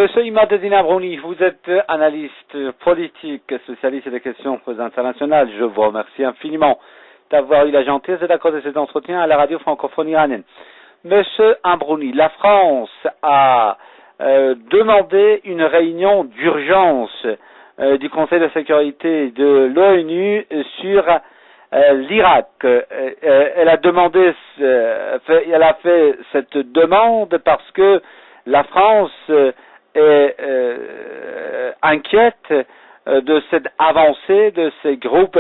Monsieur Imadeddine Abrouni, vous êtes analyste politique, spécialiste des questions internationales. Je vous remercie infiniment d'avoir eu la gentillesse d'accorder cet entretien à la radio francophone iranienne. Monsieur Abrouni, la France a demandé une réunion d'urgence du Conseil de sécurité de l'ONU sur l'Irak. Elle a fait cette demande parce que la France est inquiète de cette avancée de ces groupes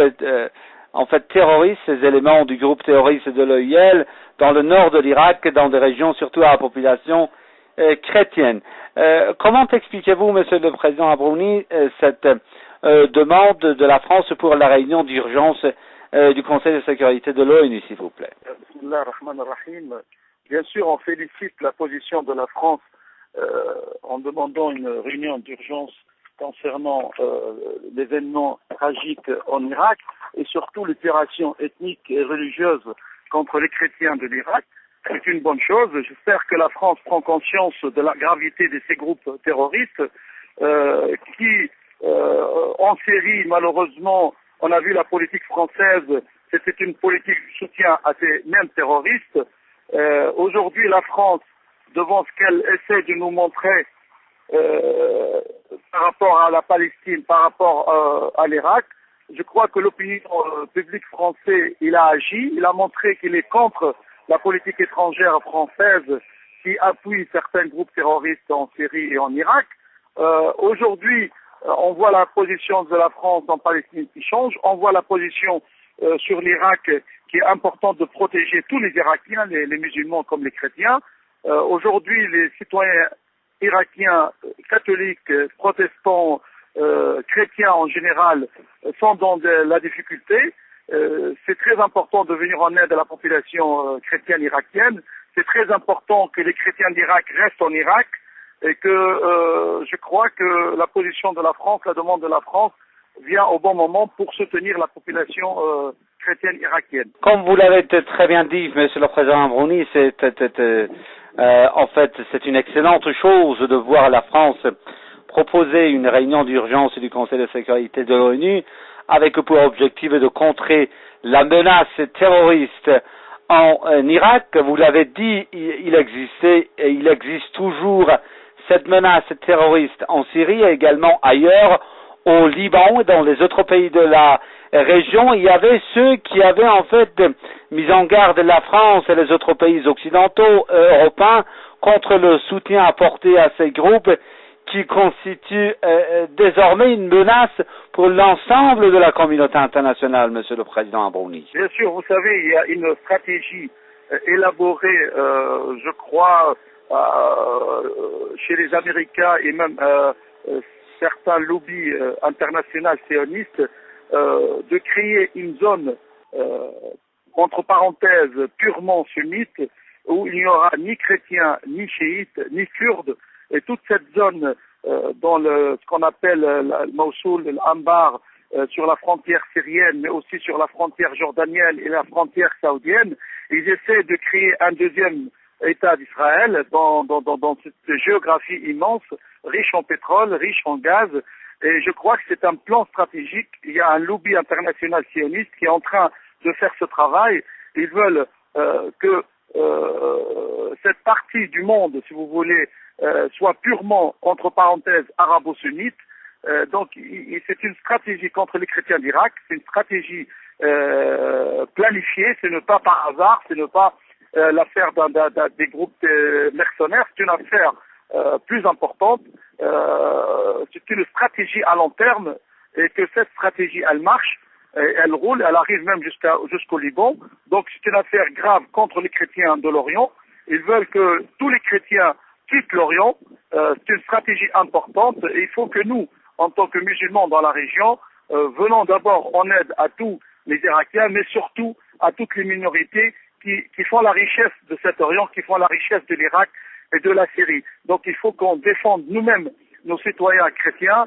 terroristes, ces éléments du groupe terroriste de l'OIL dans le nord de l'Irak, dans des régions surtout à la population chrétienne. Comment expliquez-vous, Monsieur le Président Abrouni, cette demande de la France pour la réunion d'urgence du Conseil de sécurité de l'ONU, s'il vous plaît? Bien sûr, on félicite la position de la France en demandant une réunion d'urgence concernant l'événement tragique en Irak et surtout l'opération ethnique et religieuse contre les chrétiens de l'Irak. C'est une bonne chose. J'espère que la France prend conscience de la gravité de ces groupes terroristes qui, en Syrie, malheureusement, on a vu la politique française, c'était une politique de soutien à ces mêmes terroristes. Aujourd'hui, la France, devant ce qu'elle essaie de nous montrer par rapport à la Palestine, par rapport à l'Irak, je crois que l'opinion publique française, il a agi, il a montré qu'il est contre la politique étrangère française qui appuie certains groupes terroristes en Syrie et en Irak. Aujourd'hui, on voit la position de la France en Palestine qui change, on voit la position sur l'Irak qui est importante de protéger tous les Irakiens, les musulmans comme les chrétiens. Aujourd'hui, les citoyens irakiens, catholiques, protestants, chrétiens en général, sont dans la difficulté. C'est très important de venir en aide à la population chrétienne irakienne. C'est très important que les chrétiens d'Irak restent en Irak et que je crois que la position de la France, la demande de la France vient au bon moment pour soutenir la population chrétienne irakienne. Comme vous l'avez très bien dit, Monsieur le Président Abrouni, en fait, c'est une excellente chose de voir la France proposer une réunion d'urgence du Conseil de sécurité de l'ONU avec pour objectif de contrer la menace terroriste en Irak. Vous l'avez dit, il existait et il existe toujours cette menace terroriste en Syrie et également ailleurs, au Liban et dans les autres pays de la région. Il y avait ceux qui avaient en fait mis en garde la France et les autres pays occidentaux européens contre le soutien apporté à ces groupes qui constituent désormais une menace pour l'ensemble de la communauté internationale, Monsieur le Président Abrouni. Bien sûr, vous savez, il y a une stratégie élaborée, je crois, chez les Américains et même certains lobbies internationaux sionistes, de créer une zone, entre parenthèses, purement sunnite, où il n'y aura ni chrétiens, ni chiites, ni kurdes, et toute cette zone dans ce qu'on appelle Mossoul, l'Ambar, sur la frontière syrienne, mais aussi sur la frontière jordanienne et la frontière saoudienne, ils essaient de créer un deuxième État d'Israël dans cette géographie immense, riche en pétrole, riche en gaz, et je crois que c'est un plan stratégique. Il y a un lobby international sioniste qui est en train de faire ce travail. Ils veulent que cette partie du monde, si vous voulez, soit purement, entre parenthèses, arabo-sunnite. Donc, c'est une stratégie contre les chrétiens d'Irak, c'est une stratégie planifiée, ce n'est pas par hasard, ce n'est pas l'affaire des groupes mercenaires, c'est une affaire plus importante, c'est une stratégie à long terme, et que cette stratégie, elle marche, elle roule, elle arrive même jusqu'au Liban. Donc, c'est une affaire grave contre les chrétiens de l'Orient. Ils veulent que tous les chrétiens quittent l'Orient. C'est une stratégie importante et il faut que nous, en tant que musulmans dans la région, venons d'abord en aide à tous les Irakiens, mais surtout à toutes les minorités qui font la richesse de cet Orient, qui font la richesse de l'Irak et de la Syrie. Donc il faut qu'on défende nous-mêmes nos citoyens chrétiens,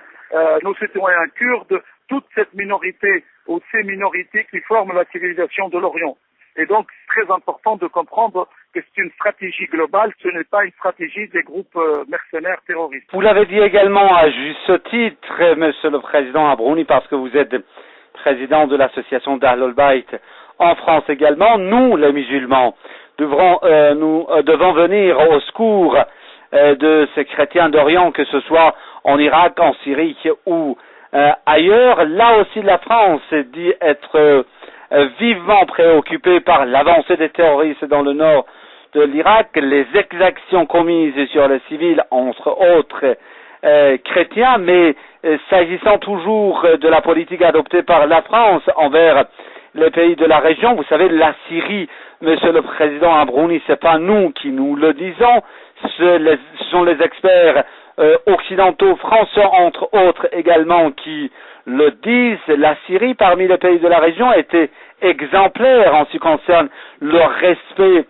nos citoyens kurdes, toute cette minorité ou ces minorités qui forment la civilisation de l'Orient. Et donc c'est très important de comprendre que c'est une stratégie globale, ce n'est pas une stratégie des groupes mercenaires terroristes. Vous l'avez dit également à juste titre, Monsieur le Président Abrouni, parce que vous êtes président de l'association d'Ahl al-Bayt en France également. Nous, les musulmans, devons venir au secours de ces chrétiens d'Orient, que ce soit en Irak, en Syrie ou ailleurs. Là aussi, la France dit être vivement préoccupée par l'avancée des terroristes dans le nord de l'Irak, les exactions commises sur les civils, entre autres chrétiens, mais s'agissant toujours de la politique adoptée par la France envers les pays de la région, vous savez, la Syrie, Monsieur le Président Abrouni, c'est pas nous qui nous le disons, ce sont les experts occidentaux, français entre autres également, qui le disent. La Syrie, parmi les pays de la région, était exemplaire en ce qui concerne le respect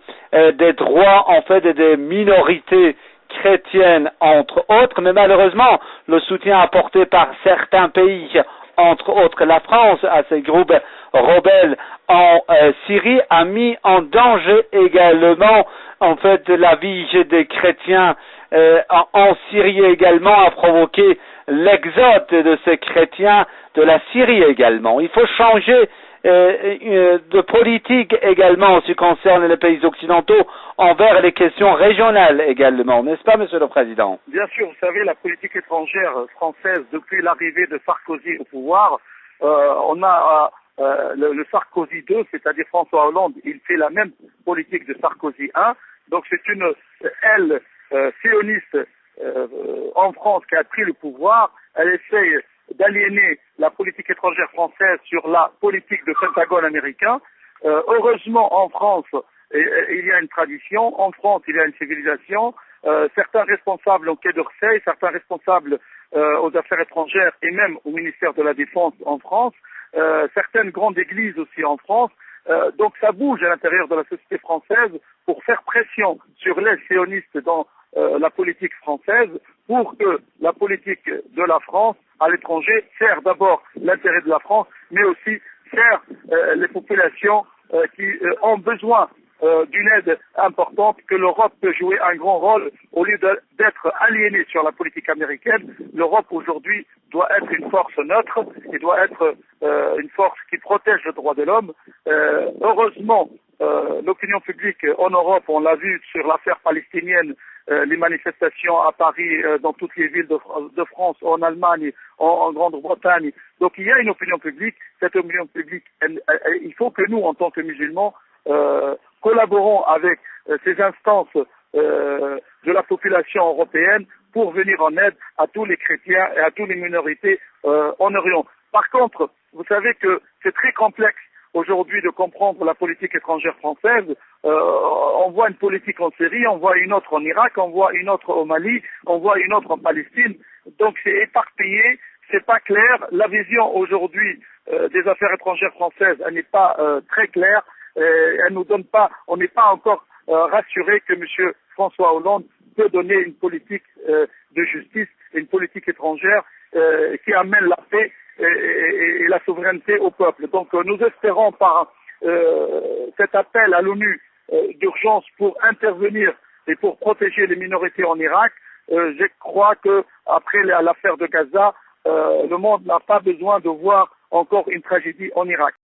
des droits, en fait, des minorités chrétiennes, entre autres, mais malheureusement, le soutien apporté par certains pays, entre autres la France, à ces groupes rebelles en Syrie, a mis en danger également, en fait, la vie des chrétiens en Syrie également, a provoqué l'exode de ces chrétiens de la Syrie également. Il faut changer de politique également en ce qui concerne les pays occidentaux envers les questions régionales également, n'est-ce pas, Monsieur le Président? Bien sûr, vous savez, la politique étrangère française, depuis l'arrivée de Sarkozy au pouvoir, on a le Sarkozy 2, c'est-à-dire François Hollande, il fait la même politique de Sarkozy 1, donc c'est une aile sioniste en France qui a pris le pouvoir, elle essaye d'aliéner la politique étrangère française sur la politique de Pentagone américain. Heureusement, en France, il y a une tradition, en France, il y a une civilisation. Certains responsables au Quai d'Orsay, certains responsables aux affaires étrangères et même au ministère de la Défense en France, certaines grandes églises aussi en France. Donc ça bouge à l'intérieur de la société française pour faire pression sur les sionistes dans la politique française pour que la politique de la France à l'étranger sert d'abord l'intérêt de la France, mais aussi sert les populations qui ont besoin d'une aide importante, que l'Europe peut jouer un grand rôle au lieu d'être aliénée sur la politique américaine. L'Europe aujourd'hui doit être une force neutre et doit être une force qui protège le droit de l'homme. Heureusement, l'opinion publique en Europe, on l'a vu sur l'affaire palestinienne, les manifestations à Paris, dans toutes les villes de France, en Allemagne, en Grande-Bretagne. Donc il y a une opinion publique. Cette opinion publique, il faut que nous, en tant que musulmans, collaborons avec ces instances de la population européenne pour venir en aide à tous les chrétiens et à toutes les minorités en Orient. Par contre, vous savez que c'est très complexe aujourd'hui de comprendre la politique étrangère française. On voit une politique en Syrie, on voit une autre en Irak, on voit une autre au Mali, on voit une autre en Palestine. Donc c'est éparpillé, c'est pas clair. La vision aujourd'hui des affaires étrangères françaises, elle n'est pas très claire. Elle nous donne pas, on n'est pas encore rassuré que M. François Hollande peut donner une politique de justice, une politique étrangère qui amène la paix et la souveraineté au peuple. Donc nous espérons par cet appel à l'ONU d'urgence pour intervenir et pour protéger les minorités en Irak. Je crois que après l'affaire de Gaza, le monde n'a pas besoin de voir encore une tragédie en Irak.